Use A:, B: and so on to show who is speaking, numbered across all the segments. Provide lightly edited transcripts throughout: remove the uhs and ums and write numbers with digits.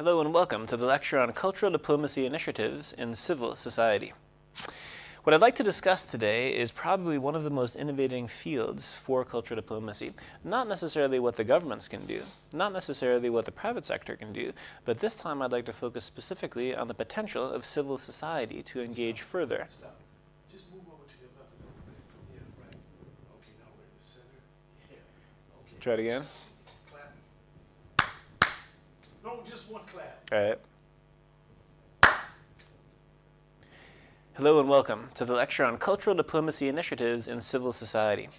A: Hello and welcome to the lecture on cultural diplomacy initiatives in civil society. What I'd like to discuss today is probably one of the most innovating fields for cultural diplomacy. Not necessarily what the governments can do, not necessarily what the private sector can do, but this time I'd like to focus specifically on the potential of civil society to engage further.
B: Stop. Just move over to your left a little bit. Yeah, right. Okay, now we're in the center. Yeah. Okay.
A: Try it again.
B: Clap. No, just one clap.
A: All right. Hello and welcome to the lecture on cultural diplomacy initiatives in civil society.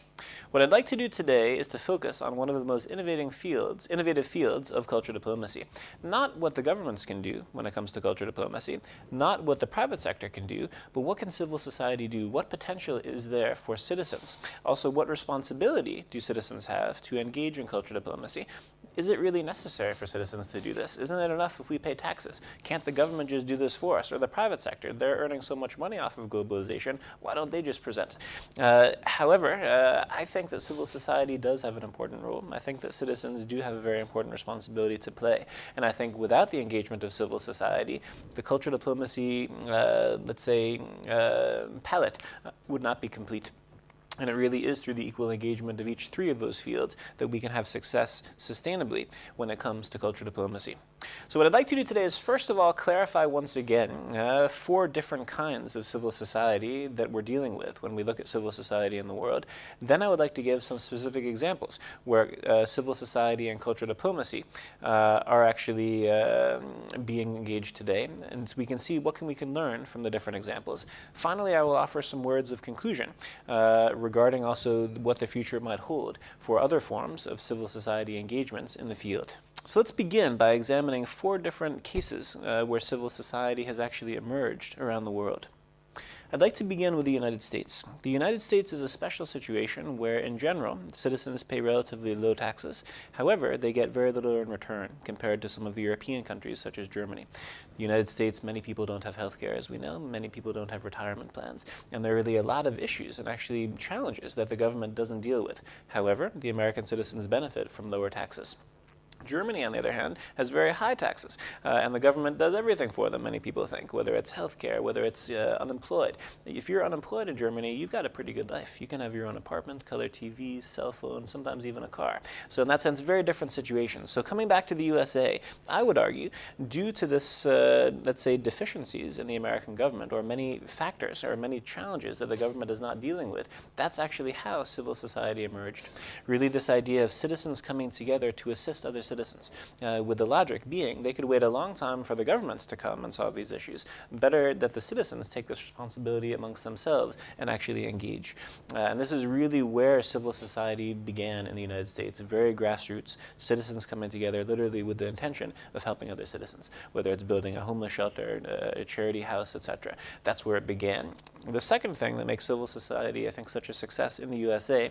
A: What I'd like to do today is to focus on one of the most innovative fields of cultural diplomacy. Not what the governments can do when it comes to cultural diplomacy, not what the private sector can do, but what can civil society do? What potential is there for citizens? Also, what responsibility do citizens have to engage in cultural diplomacy? Is it really necessary for citizens to do this? Isn't it enough if we pay taxes? Can't the government just do this for us? Or the private sector? They're earning so much money off of globalization. Why don't they just present? However, I think that civil society does have an important role. I think that citizens do have a very important responsibility to play. And I think without the engagement of civil society, the cultural diplomacy, palette would not be complete. And it really is through the equal engagement of each three of those fields that we can have success sustainably when it comes to cultural diplomacy. So what I'd like to do today is first of all clarify once again four different kinds of civil society that we're dealing with when we look at civil society in the world. Then I would like to give some specific examples where civil society and cultural diplomacy are actually being engaged today. And so we can see what we can learn from the different examples. Finally, I will offer some words of conclusion regarding also what the future might hold for other forms of civil society engagements in the field. So let's begin by examining four different cases where civil society has actually emerged around the world. I'd like to begin with the United States. The United States is a special situation where, in general, citizens pay relatively low taxes. However, they get very little in return compared to some of the European countries, such as Germany. The United States, many people don't have health care, as we know. Many people don't have retirement plans. And there are really a lot of issues and actually challenges that the government doesn't deal with. However, the American citizens benefit from lower taxes. Germany, on the other hand, has very high taxes, and the government does everything for them, many people think, whether it's healthcare, whether it's unemployed. If you're unemployed in Germany, you've got a pretty good life. You can have your own apartment, color TVs, cell phone, sometimes even a car. So in that sense, very different situations. So coming back to the USA, I would argue, due to this, let's say, deficiencies in the American government, or many factors, or many challenges that the government is not dealing with, that's actually how civil society emerged. Really this idea of citizens coming together to assist other citizens, with the logic being they could wait a long time for the governments to come and solve these issues. Better that the citizens take this responsibility amongst themselves and actually engage. And this is really where civil society began in the United States, very grassroots, citizens coming together literally with the intention of helping other citizens, whether it's building a homeless shelter, a charity house, etc. That's where it began. The second thing that makes civil society, I think, such a success in the USA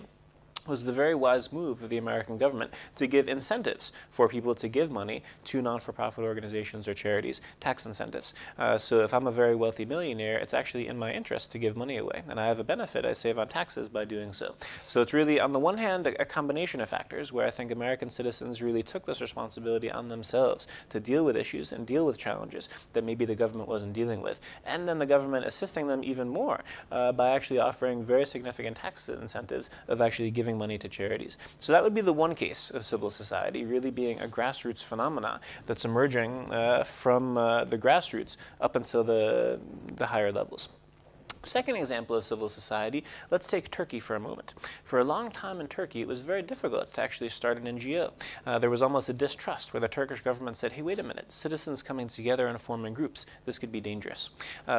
A: was the very wise move of the American government to give incentives for people to give money to non-for-profit organizations or charities, tax incentives. So if I'm a very wealthy millionaire, it's actually in my interest to give money away. And I have a benefit, I save on taxes by doing so. So it's really, on the one hand, a combination of factors where I think American citizens really took this responsibility on themselves to deal with issues and deal with challenges that maybe the government wasn't dealing with. And then the government assisting them even more by actually offering very significant tax incentives of actually giving money to charities. So that would be the one case of civil society, really being a grassroots phenomena that's emerging from the grassroots up until the higher levels. Second example of civil society, let's take Turkey for a moment. For a long time in Turkey, it was very difficult to actually start an NGO. There was almost a distrust where the Turkish government said, hey, wait a minute, citizens coming together and forming groups, this could be dangerous.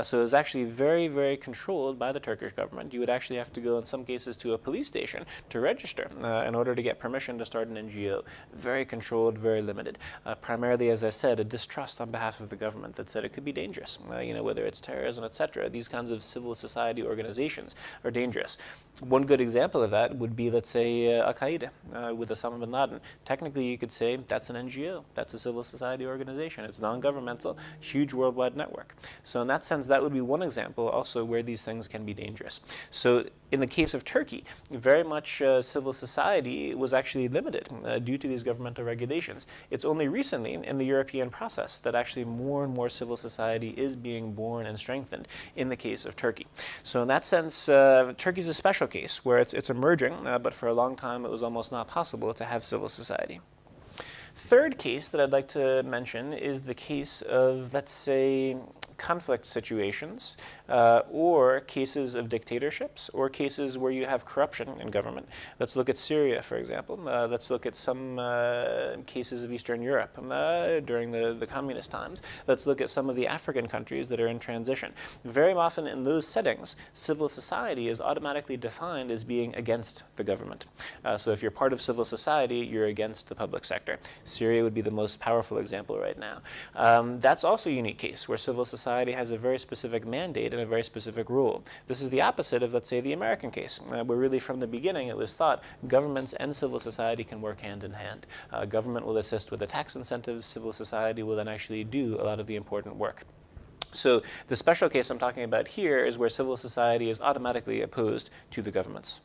A: So it was actually very, very controlled by the Turkish government. You would actually have to go in some cases to a police station to register in order to get permission to start an NGO. Very controlled, very limited. Primarily, as I said, a distrust on behalf of the government that said it could be dangerous. Whether it's terrorism, etc. These kinds of civil society organizations are dangerous. One good example of that would be, let's say, Al-Qaeda with Osama bin Laden. Technically, you could say that's an NGO. That's a civil society organization. It's non-governmental, huge worldwide network. So in that sense, that would be one example also where these things can be dangerous. So In the case of Turkey, very much civil society was actually limited due to these governmental regulations. It's only recently in the European process that actually more and more civil society is being born and strengthened in the case of Turkey. So in that sense, Turkey's a special case where it's emerging, but for a long time it was almost not possible to have civil society. Third case that I'd like to mention is the case of, let's say, conflict situations, or cases of dictatorships, or cases where you have corruption in government. Let's look at Syria, for example. Let's look at some cases of Eastern Europe during the communist times. Let's look at some of the African countries that are in transition. Very often in those settings, civil society is automatically defined as being against the government. So if you're part of civil society, you're against the public sector. Syria would be the most powerful example right now. That's also a unique case where civil society has a very specific mandate and a very specific rule. This is the opposite of, let's say, the American case, where really from the beginning it was thought governments and civil society can work hand in hand. Government will assist with the tax incentives, civil society will then actually do a lot of the important work. So the special case I'm talking about here is where civil society is automatically opposed to the governments.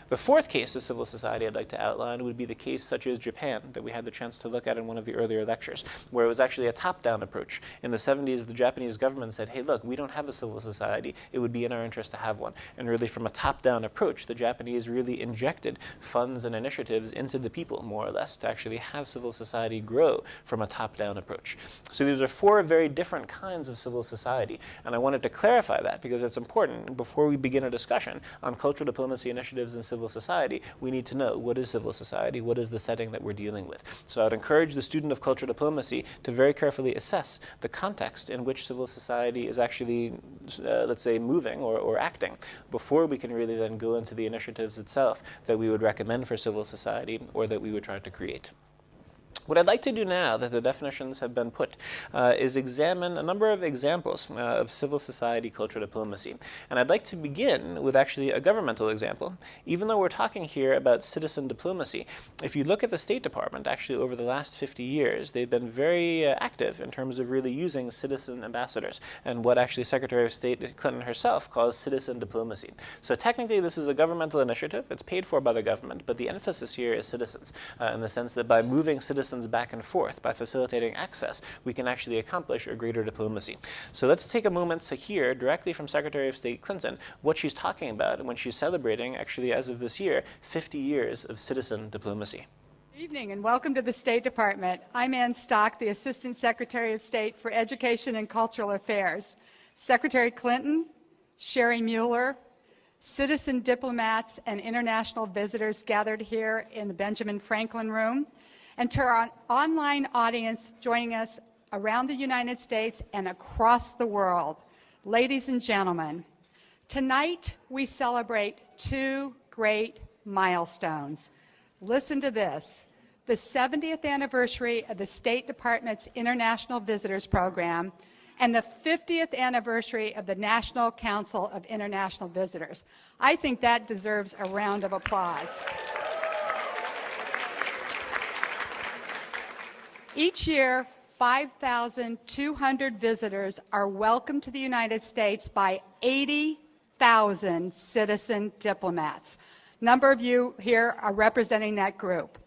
A: The fourth case of civil society I'd like to outline would be the case such as Japan that we had the chance to look at in one of the earlier lectures, where it was actually a top-down approach. In the 70s, the Japanese government said, hey, look, we don't have a civil society. It would be in our interest to have one. And really from a top-down approach, the Japanese really injected funds and initiatives into the people, more or less, to actually have civil society grow from a top-down approach. So these are four very different kinds of civil society. And I wanted to clarify that because it's important. Before we begin a discussion on cultural diplomacy initiatives in civil society, we need to know what is civil society, what is the setting that we're dealing with. So I'd encourage the student of cultural diplomacy to very carefully assess the context in which civil society is actually, let's say, moving or acting, before we can really then go into the initiatives itself that we would recommend for civil society or that we would try to create. What I'd like to do now that the definitions have been put is examine a number of examples of civil society cultural diplomacy. And I'd like to begin with actually a governmental example. Even though we're talking here about citizen diplomacy, if you look at the State Department, actually over the last 50 years, they've been very active in terms of really using citizen ambassadors and what actually Secretary of State Clinton herself calls citizen diplomacy. So technically this is a governmental initiative. It's paid for by the government, but the emphasis here is citizens in the sense that by moving citizens back and forth, by facilitating access, we can actually accomplish a greater diplomacy. So let's take a moment to hear directly from Secretary of State Clinton what she's talking about when she's celebrating, actually as of this year, 50 years of citizen diplomacy.
C: Good evening and welcome to the State Department. I'm Ann Stock, the Assistant Secretary of State for Education and Cultural Affairs. Secretary Clinton, Sherry Mueller, citizen diplomats and international visitors gathered here in the Benjamin Franklin Room, and to our online audience joining us around the United States and across the world. Ladies and gentlemen, tonight we celebrate two great milestones. Listen to this. The 70th anniversary of the State Department's International Visitors Program and the 50th anniversary of the National Council of International Visitors. I think that deserves a round of applause. Each year, 5,200 visitors are welcomed to the United States by 80,000 citizen diplomats. A number of you here are representing that group.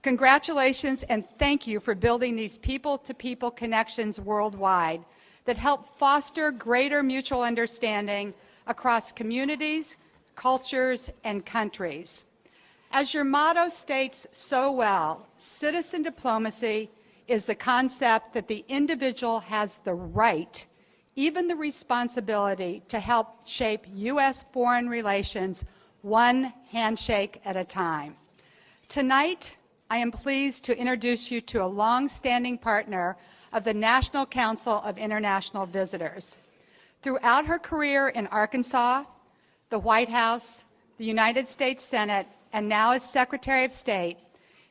C: Congratulations and thank you for building these people-to-people connections worldwide that help foster greater mutual understanding across communities, cultures, and countries. As your motto states so well, citizen diplomacy is the concept that the individual has the right, even the responsibility, to help shape U.S. foreign relations one handshake at a time. Tonight, I am pleased to introduce you to a long-standing partner of the National Council of International Visitors. Throughout her career in Arkansas, the White House, the United States Senate, and now as Secretary of State,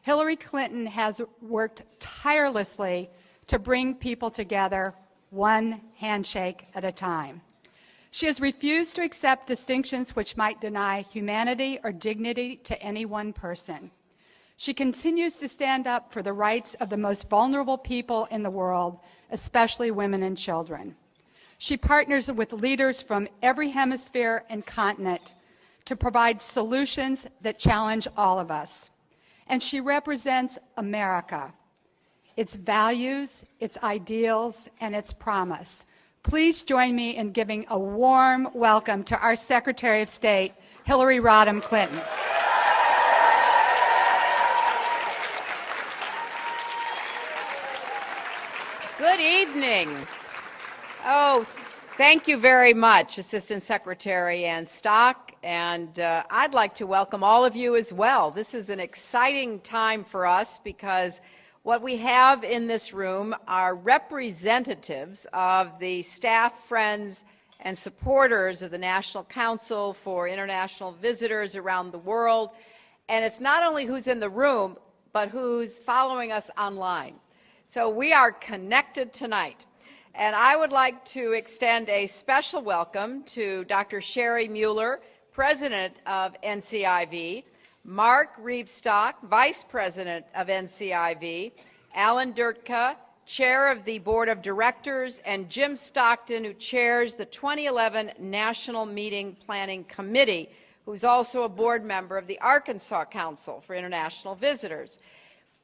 C: Hillary Clinton has worked tirelessly to bring people together one handshake at a time. She has refused to accept distinctions which might deny humanity or dignity to any one person. She continues to stand up for the rights of the most vulnerable people in the world, especially women and children. She partners with leaders from every hemisphere and continent to provide solutions that challenge all of us. And she represents America, its values, its ideals, and its promise. Please join me in giving a warm welcome to our Secretary of State, Hillary Rodham Clinton.
D: Good evening. Oh, thank you very much, Assistant Secretary Ann Stock, and I'd like to welcome all of you as well. This is an exciting time for us because what we have in this room are representatives of the staff, friends, and supporters of the National Council for International Visitors around the world, and it's not only who's in the room, but who's following us online. So we are connected tonight. And I would like to extend a special welcome to Dr. Sherry Mueller, President of NCIV, Mark Riebstock, Vice President of NCIV, Alan Durtka, Chair of the Board of Directors, and Jim Stockton, who chairs the 2011 National Meeting Planning Committee, who's also a board member of the Arkansas Council for International Visitors.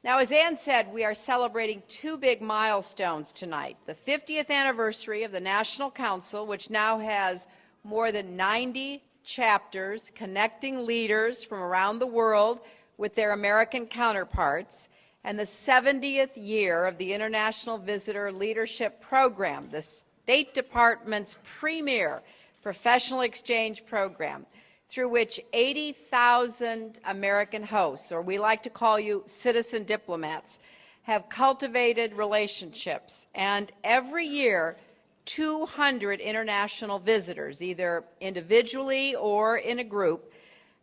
D: Now, as Ann said, we are celebrating two big milestones tonight. The 50th anniversary of the National Council, which now has more than 90 chapters connecting leaders from around the world with their American counterparts, and the 70th year of the International Visitor Leadership Program, the State Department's premier professional exchange program, through which 80,000 American hosts, or we like to call you citizen diplomats, have cultivated relationships. And every year, 200 international visitors, either individually or in a group,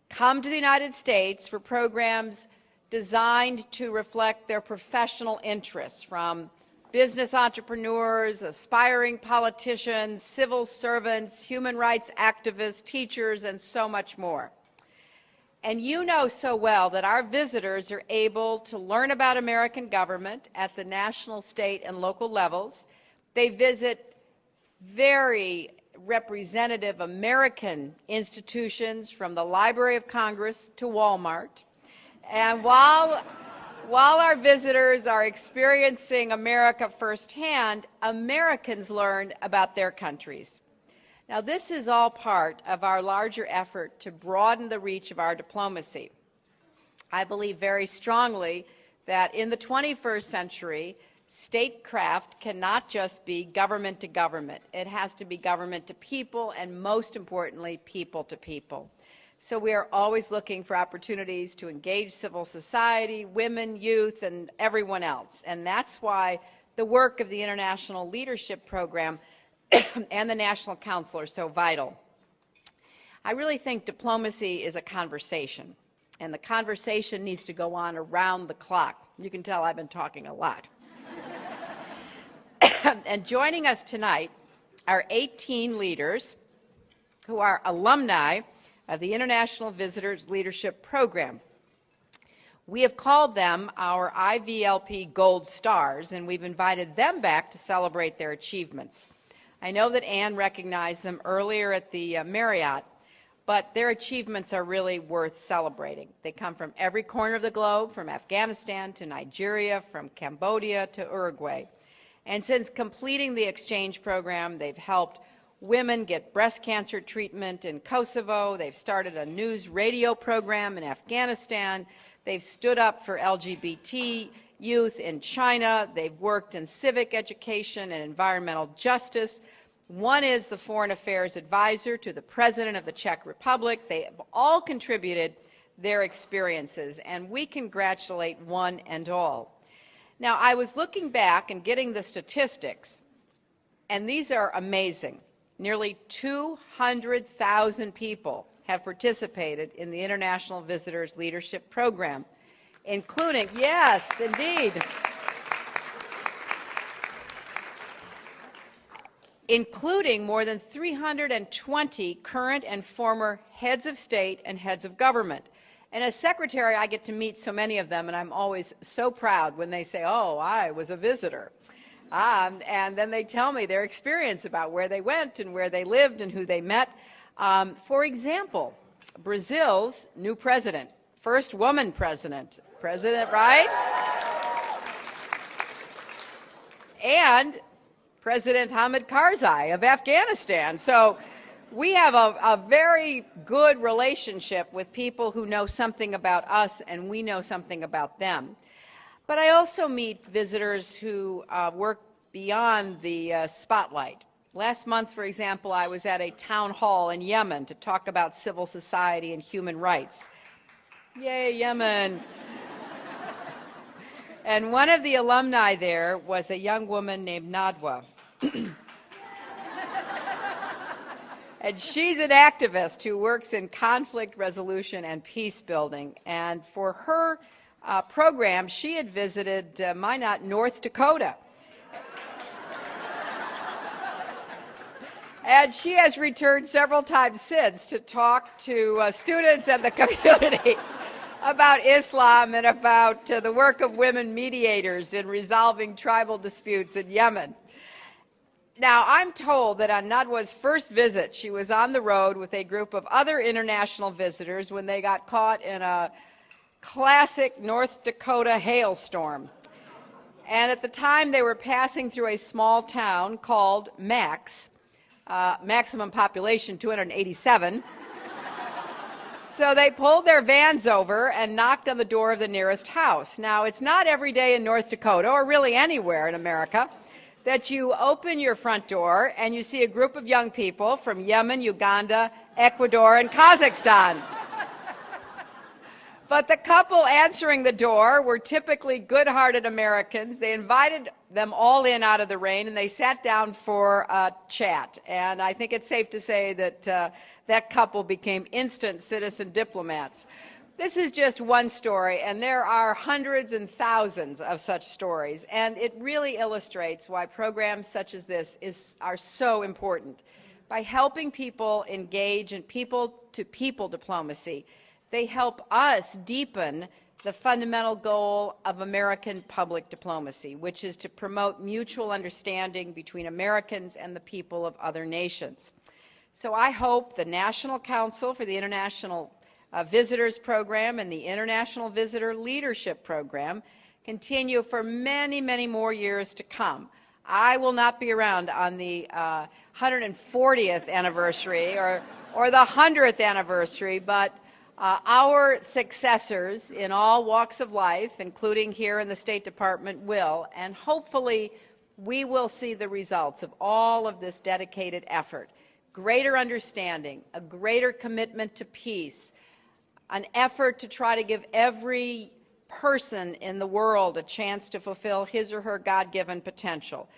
D: come to the United States for programs designed to reflect their professional interests, from business entrepreneurs, aspiring politicians, civil servants, human rights activists, teachers, and so much more. And you know so well that our visitors are able to learn about American government at the national, state, and local levels. They visit very representative American institutions, from the Library of Congress to Walmart. And while our visitors are experiencing America firsthand, Americans learn about their countries. Now, this is all part of our larger effort to broaden the reach of our diplomacy. I believe very strongly that in the 21st century, statecraft cannot just be government to government. It has to be government to people, and most importantly, people to people. So we are always looking for opportunities to engage civil society, women, youth, and everyone else. And that's why the work of the International Leadership Program and the National Council are so vital. I really think diplomacy is a conversation, and the conversation needs to go on around the clock. You can tell I've been talking a lot. And joining us tonight are 18 leaders who are alumni of the International Visitors Leadership Program. We have called them our IVLP Gold Stars, and we've invited them back to celebrate their achievements. I know that Ann recognized them earlier at the Marriott, but their achievements are really worth celebrating. They come from every corner of the globe, from Afghanistan to Nigeria, from Cambodia to Uruguay. And since completing the exchange program, they've helped women get breast cancer treatment in Kosovo. They've started a news radio program in Afghanistan. They've stood up for LGBT youth in China. They've worked in civic education and environmental justice. One is the Foreign Affairs Advisor to the President of the Czech Republic. They have all contributed their experiences, and we congratulate one and all. Now, I was looking back and getting the statistics, and these are amazing. Nearly 200,000 people have participated in the International Visitors Leadership Program, including, yes, indeed, including more than 320 current and former heads of state and heads of government. And as secretary, I get to meet so many of them, and I'm always so proud when they say, oh, I was a visitor. And then they tell me their experience about where they went and where they lived and who they met. For example, Brazil's new president, first woman president, right? And President Hamid Karzai of Afghanistan. So we have a very good relationship with people who know something about us and we know something about them. But I also meet visitors who work beyond the spotlight. Last month, for example, I was at a town hall in Yemen to talk about civil society and human rights. Yay, Yemen! And one of the alumni there was a young woman named Nadwa. And she's an activist who works in conflict resolution and peace building. And for her program, she had visited Minot, North Dakota. And she has returned several times since to talk to students and the community about Islam and about the work of women mediators in resolving tribal disputes in Yemen. Now, I'm told that on Nadwa's first visit, she was on the road with a group of other international visitors when they got caught in a classic North Dakota hailstorm. And at the time, they were passing through a small town called Max, maximum population 287. So they pulled their vans over and knocked on the door of the nearest house. Now, it's not every day in North Dakota, or really anywhere in America, that you open your front door and you see a group of young people from Yemen, Uganda, Ecuador, and Kazakhstan. But the couple answering the door were typically good-hearted Americans. They invited them all in out of the rain, and they sat down for a chat. And I think it's safe to say that that couple became instant citizen diplomats. This is just one story, and there are hundreds and thousands of such stories. And it really illustrates why programs such as this are so important. By helping people engage in people-to-people diplomacy, they help us deepen the fundamental goal of American public diplomacy, which is to promote mutual understanding between Americans and the people of other nations. So I hope the National Council for the International Visitors Program and the International Visitor Leadership Program continue for many, many more years to come. I will not be around on the 140th anniversary or the 100th anniversary, but our successors in all walks of life, including here in the State Department, will, and hopefully we will see the results of all of this dedicated effort. Greater understanding, a greater commitment to peace, an effort to try to give every person in the world a chance to fulfill his or her God-given potential.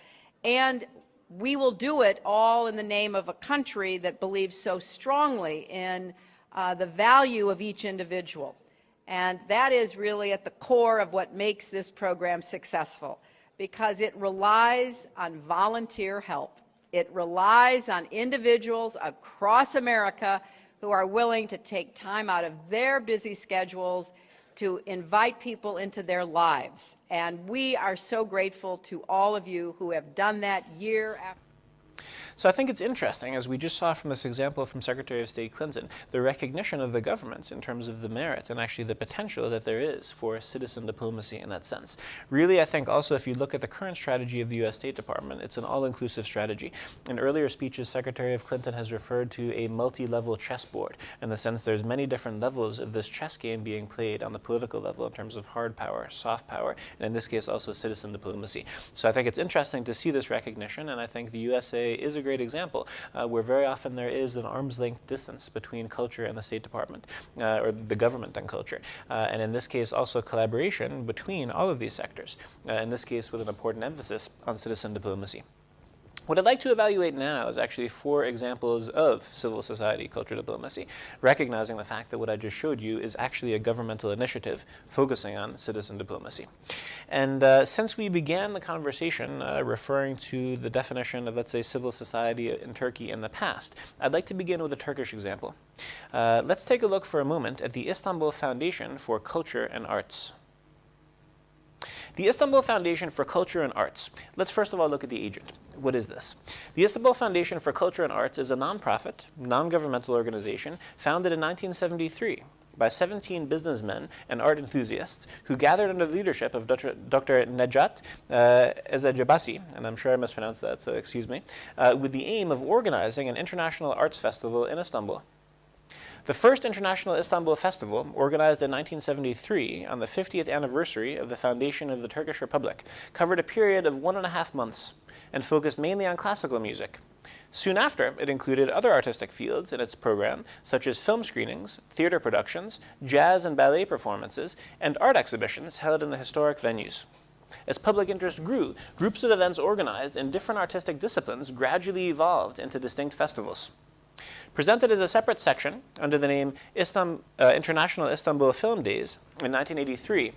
D: And we will do it all in the name of a country that believes so strongly in the value of each individual. And that is really at the core of what makes this program successful, because it relies on volunteer help. It relies on individuals across America who are willing to take time out of their busy schedules to invite people into their lives. And we are so grateful to all of you who have done that year after.
A: So I think it's interesting, as we just saw from this example from Secretary of State Clinton, the recognition of the governments in terms of the merit and actually the potential that there is for citizen diplomacy in that sense. Really, I think also if you look at the current strategy of the U.S. State Department, it's an all-inclusive strategy. In earlier speeches, Secretary of Clinton has referred to a multi-level chessboard, in the sense there's many different levels of this chess game being played on the political level in terms of hard power, soft power, and in this case also citizen diplomacy. So I think it's interesting to see this recognition, and I think the USA is a great example where very often there is an arm's length distance between culture and the State Department, or the government and culture. And in this case also collaboration between all of these sectors, in this case with an important emphasis on citizen diplomacy. What I'd like to evaluate now is actually 4 examples of civil society culture diplomacy, recognizing the fact that what I just showed you is actually a governmental initiative focusing on citizen diplomacy. And since we began the conversation referring to the definition of, let's say, civil society in Turkey in the past, I'd like to begin with a Turkish example. Let's take a look for a moment at the Istanbul Foundation for Culture and Arts. The Istanbul Foundation for Culture and Arts. Let's first of all look at the agent. What is this? The Istanbul Foundation for Culture and Arts is a nonprofit, non-governmental organization founded in 1973 by 17 businessmen and art enthusiasts who gathered under the leadership of Dr. Nejat Ezejabasi, and I'm sure I mispronounced that, so excuse me, with the aim of organizing an international arts festival in Istanbul. The first International Istanbul Festival, organized in 1973 on the 50th anniversary of the foundation of the Turkish Republic, covered a period of 1.5 months and focused mainly on classical music. Soon after, it included other artistic fields in its program, such as film screenings, theater productions, jazz and ballet performances, and art exhibitions held in the historic venues. As public interest grew, groups of events organized in different artistic disciplines gradually evolved into distinct festivals. Presented as a separate section under the name International Istanbul Film Days in 1983,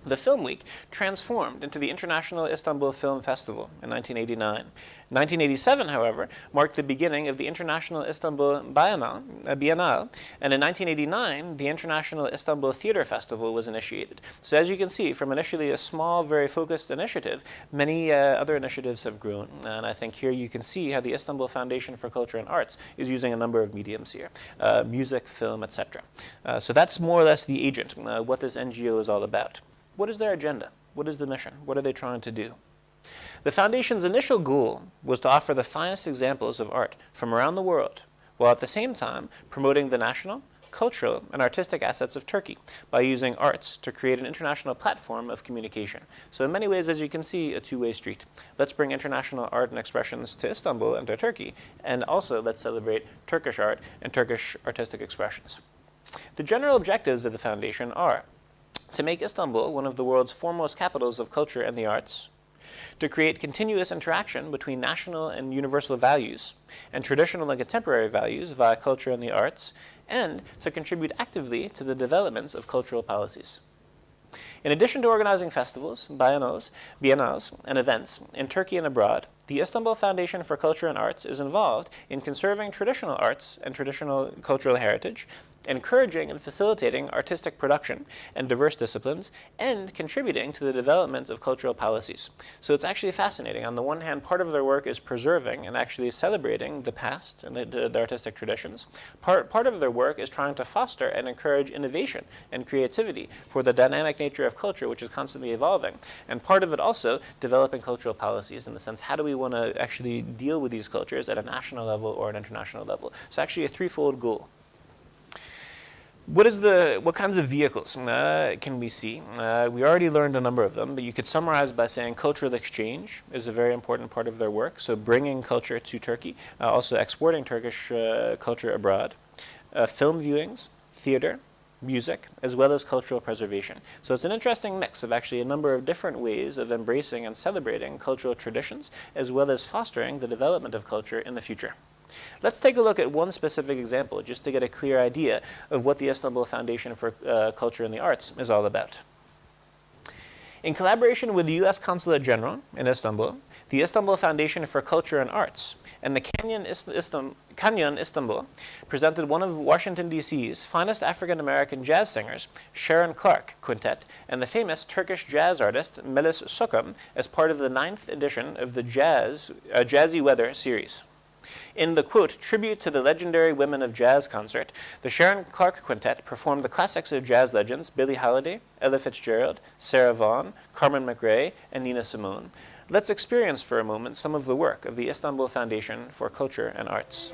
A: the Film Week transformed into the International Istanbul Film Festival in 1989. 1987, however, marked the beginning of the International Istanbul Biennale, and in 1989, the International Istanbul Theater Festival was initiated. So as you can see, from initially a small, very focused initiative, many other initiatives have grown. And I think here you can see how the Istanbul Foundation for Culture and Arts is using a number of mediums here, music, film, etc. So that's more or less the agent, what this NGO is all about. What is their agenda? What is the mission? What are they trying to do? The Foundation's initial goal was to offer the finest examples of art from around the world, while at the same time promoting the national, cultural, and artistic assets of Turkey by using arts to create an international platform of communication. So in many ways, as you can see, a two-way street. Let's bring international art and expressions to Istanbul and to Turkey, and also let's celebrate Turkish art and Turkish artistic expressions. The general objectives of the Foundation are to make Istanbul one of the world's foremost capitals of culture and the arts, to create continuous interaction between national and universal values and traditional and contemporary values via culture and the arts, and to contribute actively to the developments of cultural policies. In addition to organizing festivals, biennales, and events in Turkey and abroad, the Istanbul Foundation for Culture and Arts is involved in conserving traditional arts and traditional cultural heritage, encouraging and facilitating artistic production and diverse disciplines, and contributing to the development of cultural policies. So it's actually fascinating. On the one hand, part of their work is preserving and actually celebrating the past and the artistic traditions. Part of their work is trying to foster and encourage innovation and creativity for the dynamic nature of culture, which is constantly evolving. And part of it also developing cultural policies in the sense, how do we want to actually deal with these cultures at a national level or an international level? So actually a threefold goal. What kinds of vehicles can we see? We already learned a number of them, but you could summarize by saying cultural exchange is a very important part of their work. So bringing culture to Turkey, also exporting Turkish culture abroad, film viewings, theater, music, as well as cultural preservation. So it's an interesting mix of actually a number of different ways of embracing and celebrating cultural traditions, as well as fostering the development of culture in the future. Let's take a look at one specific example, just to get a clear idea of what the Istanbul Foundation for Culture and the Arts is all about. In collaboration with the U.S. Consulate General in Istanbul, the Istanbul Foundation for Culture and Arts, and the Canyon Istanbul presented one of Washington, D.C.'s finest African-American jazz singers, Sharon Clark Quintet, and the famous Turkish jazz artist Melis Sokum as part of the 9th edition of the Jazzy Weather series. In the, quote, tribute to the legendary Women of Jazz concert, the Sharon Clark Quintet performed the classics of jazz legends Billie Holiday, Ella Fitzgerald, Sarah Vaughan, Carmen McRae, and Nina Simone. Let's experience for a moment some of the work of the Istanbul Foundation for Culture and Arts.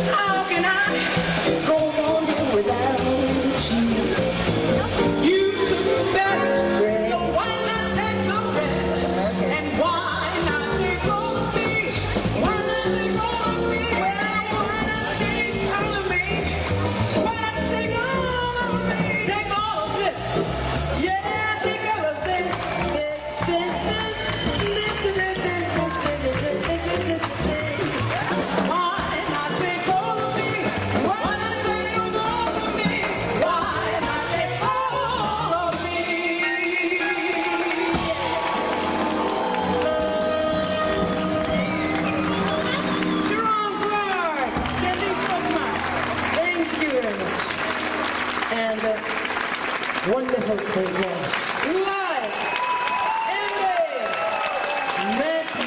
E: How can I go on without you?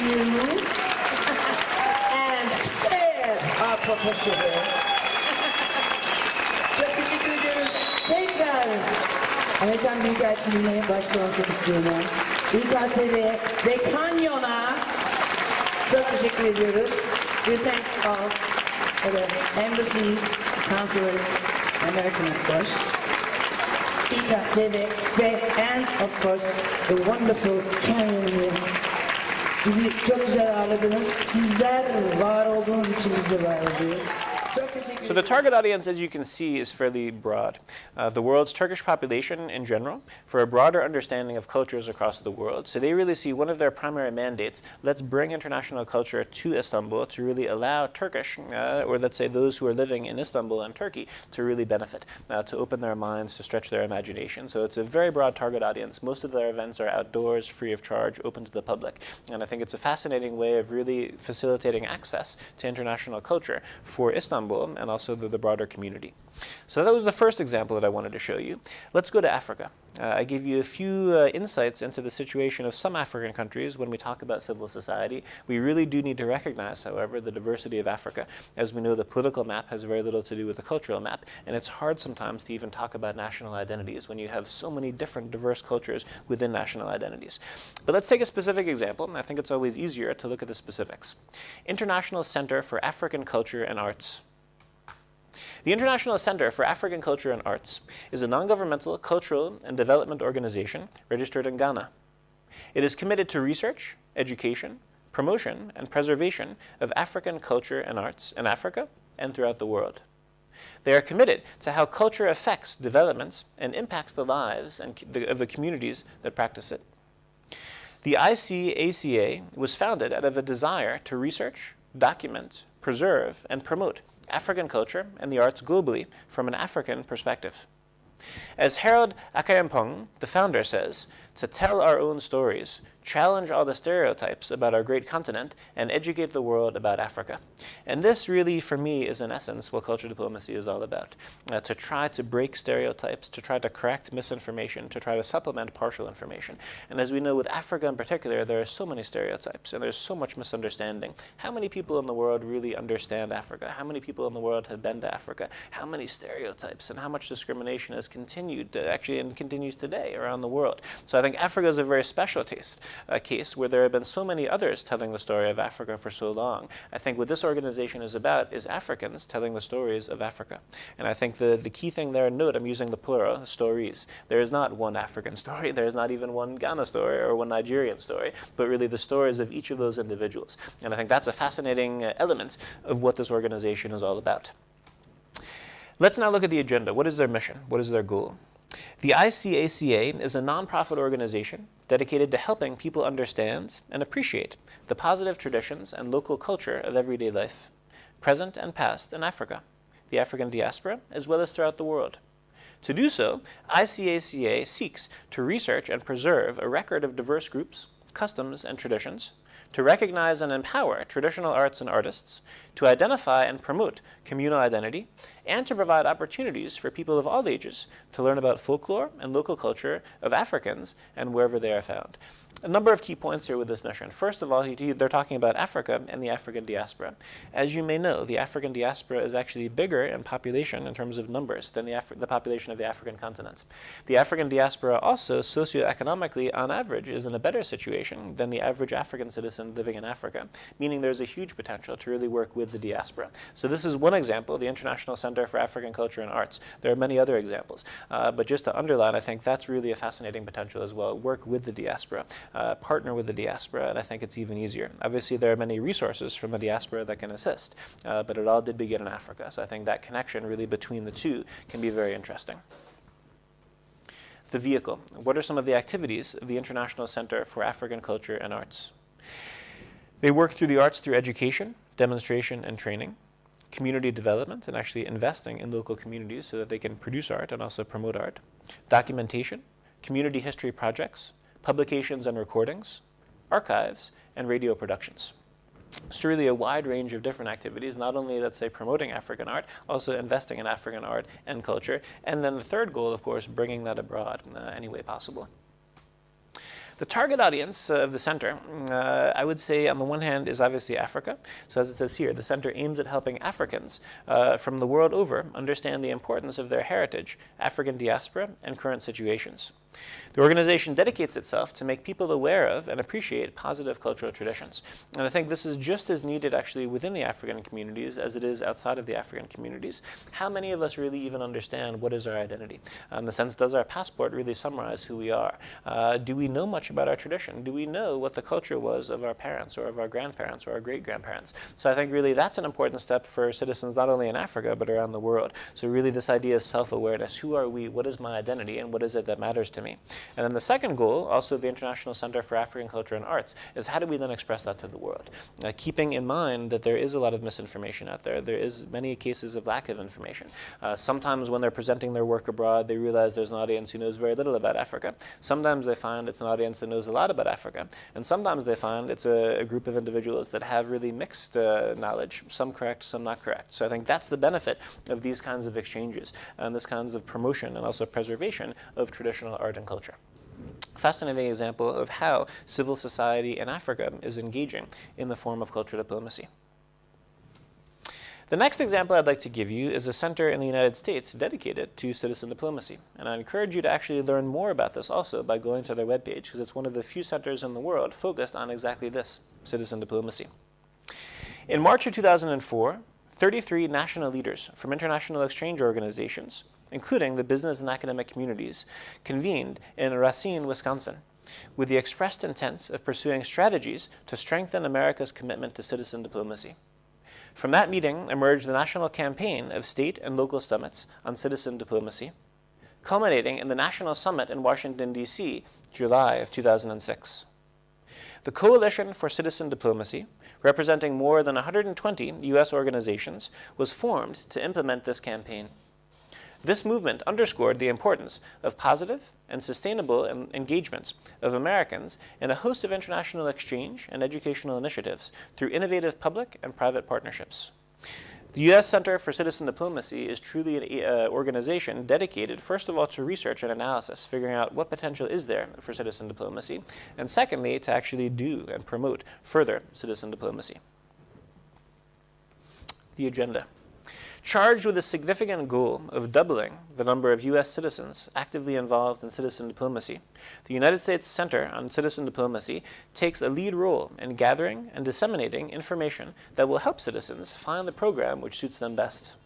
E: you and step our profesörü. Çok teşekkür ediyoruz. Tekrar Amerikan Büyükelçiliğine başta olmak istiyorum. İKSV ve Kanyon'a çok teşekkür ediyoruz. We thank all for the embassy, consulate, American of course. İKSV ve and of course the wonderful Canyon here. Bizi çok güzel ağırladınız. Sizler var olduğunuz için biz de var oluyoruz. Çok teşekkür ederim.
A: So the target audience, as you can see, is fairly broad. The world's Turkish population in general, for a broader understanding of cultures across the world. So they really see one of their primary mandates, let's bring international culture to Istanbul to really allow Turkish, or let's say those who are living in Istanbul and Turkey, to really benefit, to open their minds, to stretch their imagination. So it's a very broad target audience. Most of their events are outdoors, free of charge, open to the public. And I think it's a fascinating way of really facilitating access to international culture for Istanbul and also the broader community. So that was the first example that I wanted to show you. Let's go to Africa. I gave you a few insights into the situation of some African countries when we talk about civil society. We really do need to recognize, however, the diversity of Africa. As we know, the political map has very little to do with the cultural map, and it's hard sometimes to even talk about national identities when you have so many different diverse cultures within national identities. But let's take a specific example, and I think it's always easier to look at the specifics. International Center for African Culture and Arts. The International Center for African Culture and Arts is a non-governmental cultural and development organization registered in Ghana. It is committed to research, education, promotion, and preservation of African culture and arts in Africa and throughout the world. They are committed to how culture affects developments and impacts the lives of the communities that practice it. The ICACA was founded out of a desire to research, document, preserve, and promote African culture and the arts globally from an African perspective. As Harold Akayampong, the founder, says, to tell our own stories, challenge all the stereotypes about our great continent, and educate the world about Africa. And this really, for me, is in essence what culture diplomacy is all about. To try to break stereotypes, to try to correct misinformation, to try to supplement partial information. And as we know with Africa in particular, there are so many stereotypes and there's so much misunderstanding. How many people in the world really understand Africa? How many people in the world have been to Africa? How many stereotypes and how much discrimination has continued, actually, and continues today around the world? So I think Africa is a very special case where there have been so many others telling the story of Africa for so long. I think what this organization is about is Africans telling the stories of Africa. And I think the key thing there, note I'm using the plural, stories. There is not one African story. There is not even one Ghana story or one Nigerian story, but really the stories of each of those individuals. And I think that's a fascinating element of what this organization is all about. Let's now look at the agenda. What is their mission? What is their goal? The ICACA is a nonprofit organization dedicated to helping people understand and appreciate the positive traditions and local culture of everyday life, present and past in Africa, the African diaspora, as well as throughout the world. To do so, ICACA seeks to research and preserve a record of diverse groups, customs, and traditions, to recognize and empower traditional arts and artists, to identify and promote communal identity, and to provide opportunities for people of all ages to learn about folklore and local culture of Africans and wherever they are found. A number of key points here with this mission. First of all, they're talking about Africa and the African diaspora. As you may know, the African diaspora is actually bigger in population in terms of numbers than the population of the African continent. The African diaspora also, socioeconomically, on average, is in a better situation than the average African citizen living in Africa, meaning there's a huge potential to really work with the diaspora. So this is one example, the International Center for African Culture and Arts. There are many other examples, but just to underline, I think that's really a fascinating potential as well. Work with the diaspora. Partner with the diaspora, and I think it's even easier. Obviously, there are many resources from the diaspora that can assist, but it all did begin in Africa. So I think that connection really between the two can be very interesting. The vehicle. What are some of the activities of the International Center for African Culture and Arts? They work through the arts through education, demonstration, and training, community development, and actually investing in local communities so that they can produce art and also promote art, documentation, community history projects, publications and recordings, archives, and radio productions. It's really a wide range of different activities, not only, let's say, promoting African art, also investing in African art and culture, and then the third goal, of course, bringing that abroad any way possible. The target audience of the center, I would say on the one hand, is obviously Africa. So as it says here, the center aims at helping Africans from the world over understand the importance of their heritage, African diaspora, and current situations. The organization dedicates itself to make people aware of and appreciate positive cultural traditions. And I think this is just as needed actually within the African communities as it is outside of the African communities. How many of us really even understand what is our identity? In the sense, does our passport really summarize who we are? Do we know much about our tradition? Do we know what the culture was of our parents or of our grandparents or our great-grandparents? So I think really that's an important step for citizens not only in Africa but around the world. So really this idea of self-awareness. Who are we? What is my identity? And what is it that matters to me? And then the second goal, also of the International Center for African Culture and Arts, is how do we then express that to the world? Keeping in mind that there is a lot of misinformation out there. There is many cases of lack of information. Sometimes when they're presenting their work abroad, they realize there's an audience who knows very little about Africa. Sometimes they find it's an audience that knows a lot about Africa. And sometimes they find it's a group of individuals that have really mixed knowledge, some correct, some not correct. So I think that's the benefit of these kinds of exchanges and this kinds of promotion and also preservation of traditional art and culture. Fascinating example of how civil society in Africa is engaging in the form of cultural diplomacy. The next example I'd like to give you is a center in the United States dedicated to citizen diplomacy. And I encourage you to actually learn more about this also by going to their webpage, because it's one of the few centers in the world focused on exactly this, citizen diplomacy. In March of 2004, 33 national leaders from international exchange organizations, including the business and academic communities, convened in Racine, Wisconsin, with the expressed intent of pursuing strategies to strengthen America's commitment to citizen diplomacy. From that meeting emerged the national campaign of state and local summits on citizen diplomacy, culminating in the National Summit in Washington, D.C., July of 2006. The Coalition for Citizen Diplomacy, representing more than 120 U.S. organizations, was formed to implement this campaign. This movement underscored the importance of positive and sustainable engagements of Americans in a host of international exchange and educational initiatives through innovative public and private partnerships. The U.S. Center for Citizen Diplomacy is truly an organization dedicated, first of all, to research and analysis, figuring out what potential is there for citizen diplomacy, and secondly, to actually do and promote further citizen diplomacy. The agenda. Charged with a significant goal of doubling the number of U.S. citizens actively involved in citizen diplomacy, the United States Center on Citizen Diplomacy takes a lead role in gathering and disseminating information that will help citizens find the program which suits them best.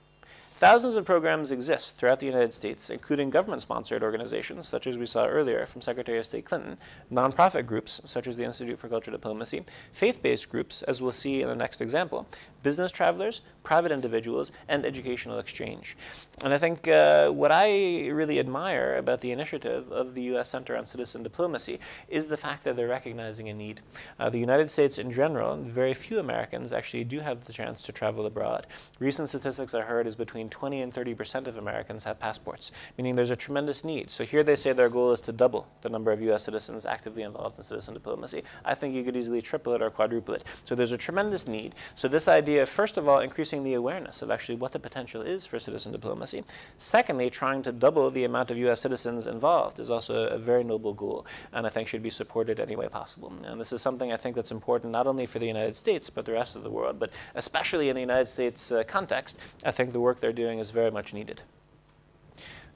A: Thousands of programs exist throughout the United States, including government-sponsored organizations, such as we saw earlier from Secretary of State Clinton, nonprofit groups, such as the Institute for Cultural Diplomacy, faith-based groups, as we'll see in the next example, business travelers, private individuals, and educational exchange. And I think what I really admire about the initiative of the U.S. Center on Citizen Diplomacy is the fact that they're recognizing a need. The United States in general, very few Americans actually do have the chance to travel abroad. Recent statistics I heard is between 20 and 30% of Americans have passports, meaning there's a tremendous need. So here they say their goal is to double the number of U.S. citizens actively involved in citizen diplomacy. I think you could easily triple it or quadruple it. So there's a tremendous need. So this idea of, first of all, increasing the awareness of actually what the potential is for citizen diplomacy. Secondly, trying to double the amount of U.S. citizens involved is also a very noble goal, and I think should be supported any way possible. And this is something I think that's important not only for the United States, but the rest of the world, but especially in the United States context, I think the work they're doing is very much needed.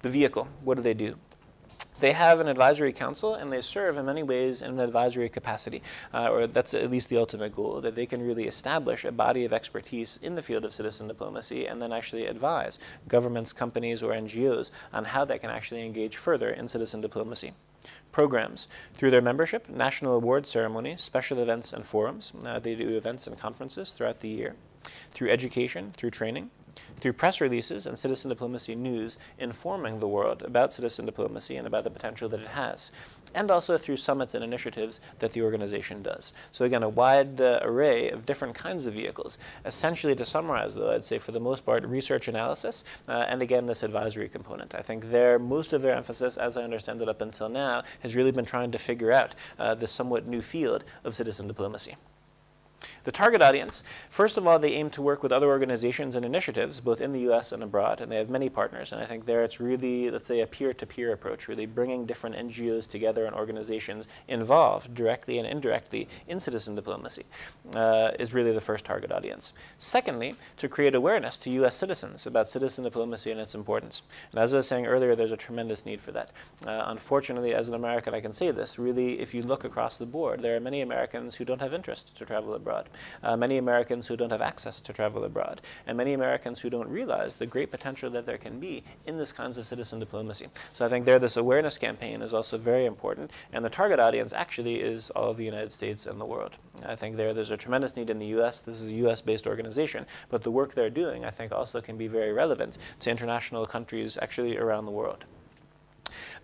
A: The vehicle, what do they do? They have an advisory council, and they serve in many ways in an advisory capacity, or that's at least the ultimate goal, that they can really establish a body of expertise in the field of citizen diplomacy and then actually advise governments, companies, or NGOs on how they can actually engage further in citizen diplomacy. Programs. Through their membership, national award ceremonies, special events, and forums. They do events and conferences throughout the year. Through education, through training. Through press releases and citizen diplomacy news informing the world about citizen diplomacy and about the potential that it has, and also through summits and initiatives that the organization does. So again, a wide array of different kinds of vehicles. Essentially, to summarize though, I'd say for the most part, research analysis, and again, this advisory component. I think most of their emphasis, as I understand it up until now, has really been trying to figure out this somewhat new field of citizen diplomacy. The target audience, first of all, they aim to work with other organizations and initiatives, both in the US and abroad, and they have many partners. And I think there it's really, let's say, a peer-to-peer approach, really bringing different NGOs together and organizations involved directly and indirectly in citizen diplomacy is really the first target audience. Secondly, to create awareness to US citizens about citizen diplomacy and its importance. And as I was saying earlier, there's a tremendous need for that. Unfortunately, as an American, I can say this, really, if you look across the board, there are many Americans who don't have interest to travel abroad. Many Americans who don't have access to travel abroad, and many Americans who don't realize the great potential that there can be in this kinds of citizen diplomacy. So I think this awareness campaign is also very important, and the target audience actually is all of the United States and the world. I think there's a tremendous need in the US. This is a US-based organization, but the work they're doing, I think, also can be very relevant to international countries actually around the world.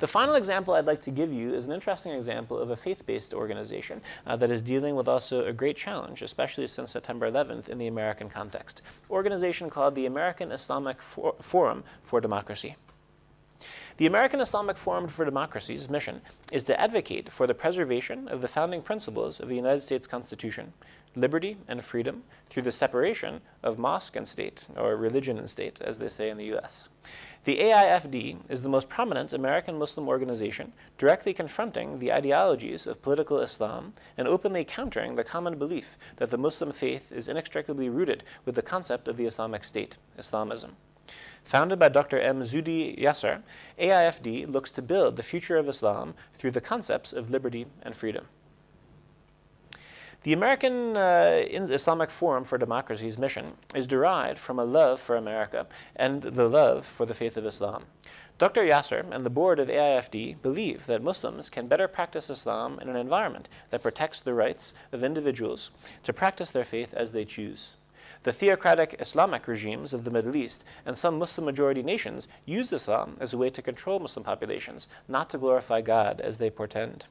A: The final example I'd like to give you is an interesting example of a faith-based organization that is dealing with also a great challenge, especially since September 11th in the American context. An organization called the American Islamic Forum for Democracy. The American Islamic Forum for Democracy's mission is to advocate for the preservation of the founding principles of the United States Constitution, liberty and freedom, through the separation of mosque and state, or religion and state, as they say in the US. The AIFD is the most prominent American Muslim organization directly confronting the ideologies of political Islam and openly countering the common belief that the Muslim faith is inextricably rooted with the concept of the Islamic State, Islamism. Founded by Dr. M. Zuhdi Yasser, AIFD looks to build the future of Islam through the concepts of liberty and freedom. The American Islamic Forum for Democracy's mission is derived from a love for America and the love for the faith of Islam. Dr. Yasser and the board of AIFD believe that Muslims can better practice Islam in an environment that protects the rights of individuals to practice their faith as they choose. The theocratic Islamic regimes of the Middle East and some Muslim-majority nations use Islam as a way to control Muslim populations, not to glorify God as they portend.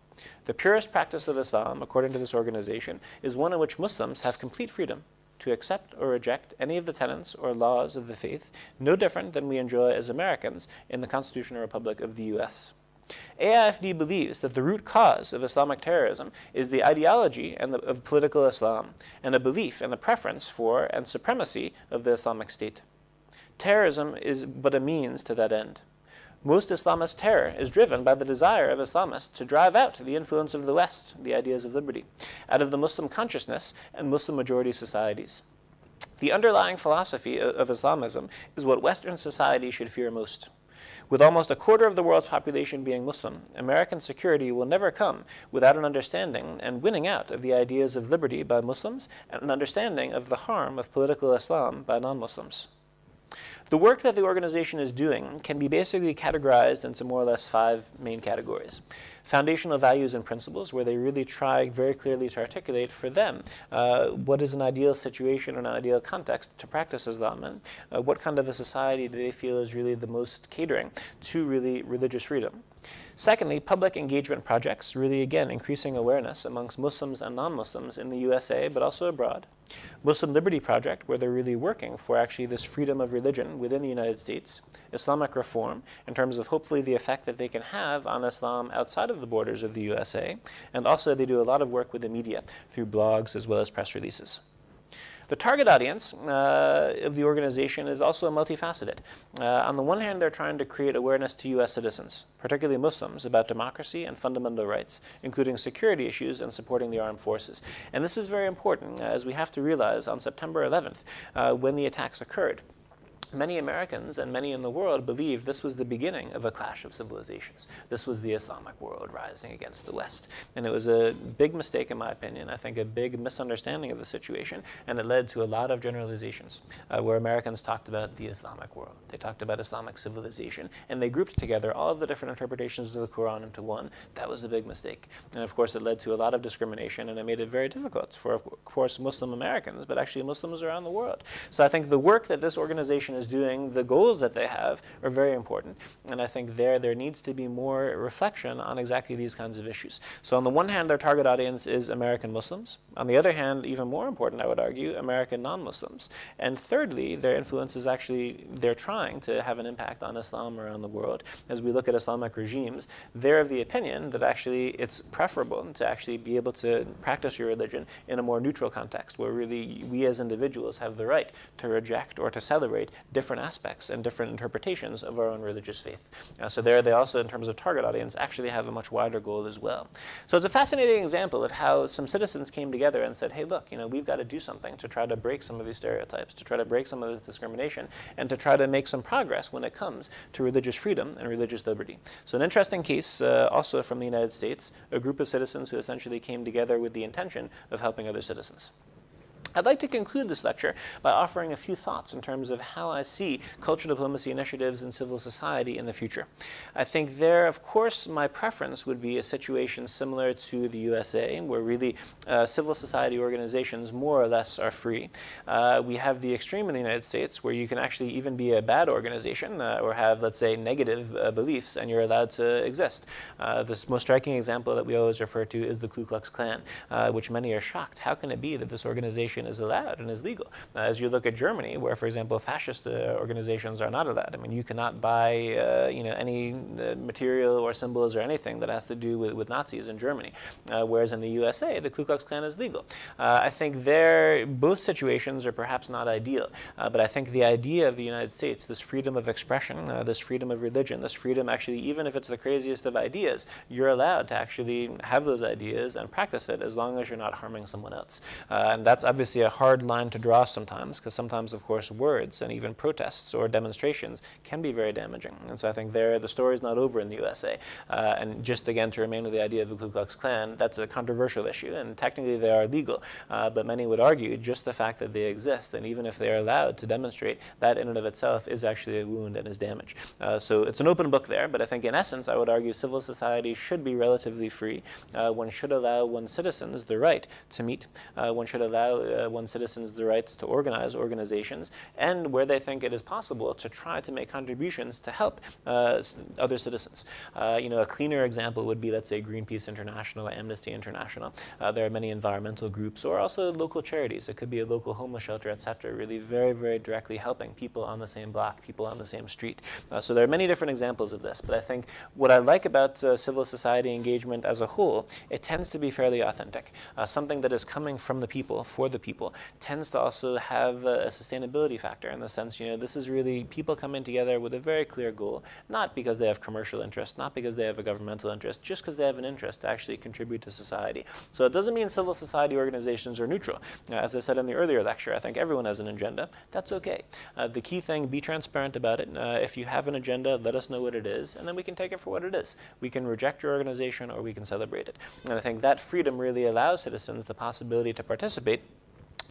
A: The purest practice of Islam, according to this organization, is one in which Muslims have complete freedom to accept or reject any of the tenets or laws of the faith, no different than we enjoy as Americans in the Constitutional Republic of the US. AIFD believes that the root cause of Islamic terrorism is the ideology of political Islam and a belief in the preference for and supremacy of the Islamic State. Terrorism is but a means to that end. Most Islamist terror is driven by the desire of Islamists to drive out the influence of the West, the ideas of liberty, out of the Muslim consciousness and Muslim-majority societies. The underlying philosophy of Islamism is what Western society should fear most. With almost a quarter of the world's population being Muslim, American security will never come without an understanding and winning out of the ideas of liberty by Muslims and an understanding of the harm of political Islam by non-Muslims. The work that the organization is doing can be basically categorized into more or less 5 main categories. Foundational values and principles, where they really try very clearly to articulate for them what is an ideal situation or an ideal context to practice Islam in, what kind of a society do they feel is really the most catering to really religious freedom. Secondly, public engagement projects, really again increasing awareness amongst Muslims and non-Muslims in the USA, but also abroad. Muslim Liberty Project, where they're really working for actually this freedom of religion within the United States. Islamic reform, in terms of hopefully the effect that they can have on Islam outside of the borders of the USA. And also they do a lot of work with the media through blogs as well as press releases. The target audience of the organization is also multifaceted. On the one hand, they're trying to create awareness to U.S. citizens, particularly Muslims, about democracy and fundamental rights, including security issues and supporting the armed forces. And this is very important, as we have to realize on September 11th, when the attacks occurred, many Americans and many in the world believed this was the beginning of a clash of civilizations. This was the Islamic world rising against the West. And it was a big mistake, in my opinion, I think a big misunderstanding of the situation, and it led to a lot of generalizations where Americans talked about the Islamic world. They talked about Islamic civilization, and they grouped together all of the different interpretations of the Quran into one. That was a big mistake. And of course, it led to a lot of discrimination, and it made it very difficult for, of course, Muslim Americans, but actually Muslims around the world. So I think the work that this organization is is doing, the goals that they have are very important. And I think there needs to be more reflection on exactly these kinds of issues. So on the one hand, their target audience is American Muslims. On the other hand, even more important, I would argue, American non-Muslims. And thirdly, their influence is actually, they're trying to have an impact on Islam around the world. As we look at Islamic regimes, they're of the opinion that actually it's preferable to actually be able to practice your religion in a more neutral context, where really we as individuals have the right to reject or to celebrate different aspects and different interpretations of our own religious faith. So there they also, in terms of target audience, actually have a much wider goal as well. So it's a fascinating example of how some citizens came together and said, hey, look, we've got to do something to try to break some of these stereotypes, to try to break some of this discrimination, and to try to make some progress when it comes to religious freedom and religious liberty. So an interesting case also from the United States, a group of citizens who essentially came together with the intention of helping other citizens. I'd like to conclude this lecture by offering a few thoughts in terms of how I see cultural diplomacy initiatives in civil society in the future. I think there, of course, my preference would be a situation similar to the USA, where really civil society organizations more or less are free. We have the extreme in the United States, where you can actually even be a bad organization or have, let's say, negative beliefs, and you're allowed to exist. The most striking example that we always refer to is the Ku Klux Klan, which many are shocked. How can it be that this organization is allowed and is legal? As you look at Germany, where, for example, fascist organizations are not allowed. I mean, you cannot buy any material or symbols or anything that has to do with Nazis in Germany, whereas in the USA, the Ku Klux Klan is legal. I think both situations are perhaps not ideal, but I think the idea of the United States, this freedom of expression, this freedom of religion, this freedom actually, even if it's the craziest of ideas, you're allowed to actually have those ideas and practice it as long as you're not harming someone else. And that's obviously a hard line to draw sometimes, because sometimes, of course, words and even protests or demonstrations can be very damaging. And so I think the story's not over in the USA. And just again, to remain with the idea of the Ku Klux Klan, that's a controversial issue, and technically they are legal. But many would argue just the fact that they exist, and even if they're allowed to demonstrate, that in and of itself is actually a wound and is damage. So it's an open book there, but I think in essence, I would argue civil society should be relatively free. One should allow one's citizens the right to meet. One should allow one's citizens the rights to organize organizations, and where they think it is possible to try to make contributions to help other citizens. A cleaner example would be, let's say, Greenpeace International, Amnesty International. There are many environmental groups, or also local charities. It could be a local homeless shelter, etc., really very, very directly helping people on the same block, people on the same street. So there are many different examples of this, but I think what I like about civil society engagement as a whole, it tends to be fairly authentic. Something that is coming from the people, for the people, tends to also have a sustainability factor, in the sense, this is really people coming together with a very clear goal, not because they have commercial interest, not because they have a governmental interest, just because they have an interest to actually contribute to society. So it doesn't mean civil society organizations are neutral. As I said in the earlier lecture, I think everyone has an agenda. That's okay. The key thing, be transparent about it. If you have an agenda, let us know what it is, and then we can take it for what it is. We can reject your organization, or we can celebrate it. And I think that freedom really allows citizens the possibility to participate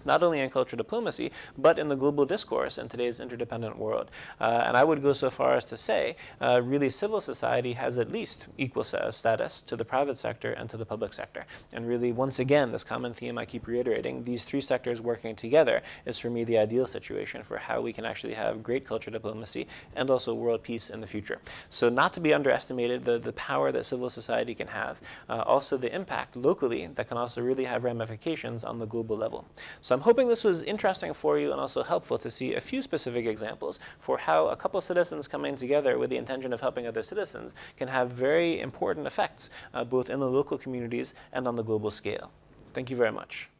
A: not only in cultural diplomacy, but in the global discourse in today's interdependent world. And I would go so far as to say, really, civil society has at least equal status to the private sector and to the public sector. And really, once again, this common theme I keep reiterating, these three sectors working together is, for me, the ideal situation for how we can actually have great cultural diplomacy and also world peace in the future. So not to be underestimated, the power that civil society can have, also the impact locally that can also really have ramifications on the global level. So I'm hoping this was interesting for you and also helpful to see a few specific examples for how a couple citizens coming together with the intention of helping other citizens can have very important effects, both in the local communities and on the global scale. Thank you very much.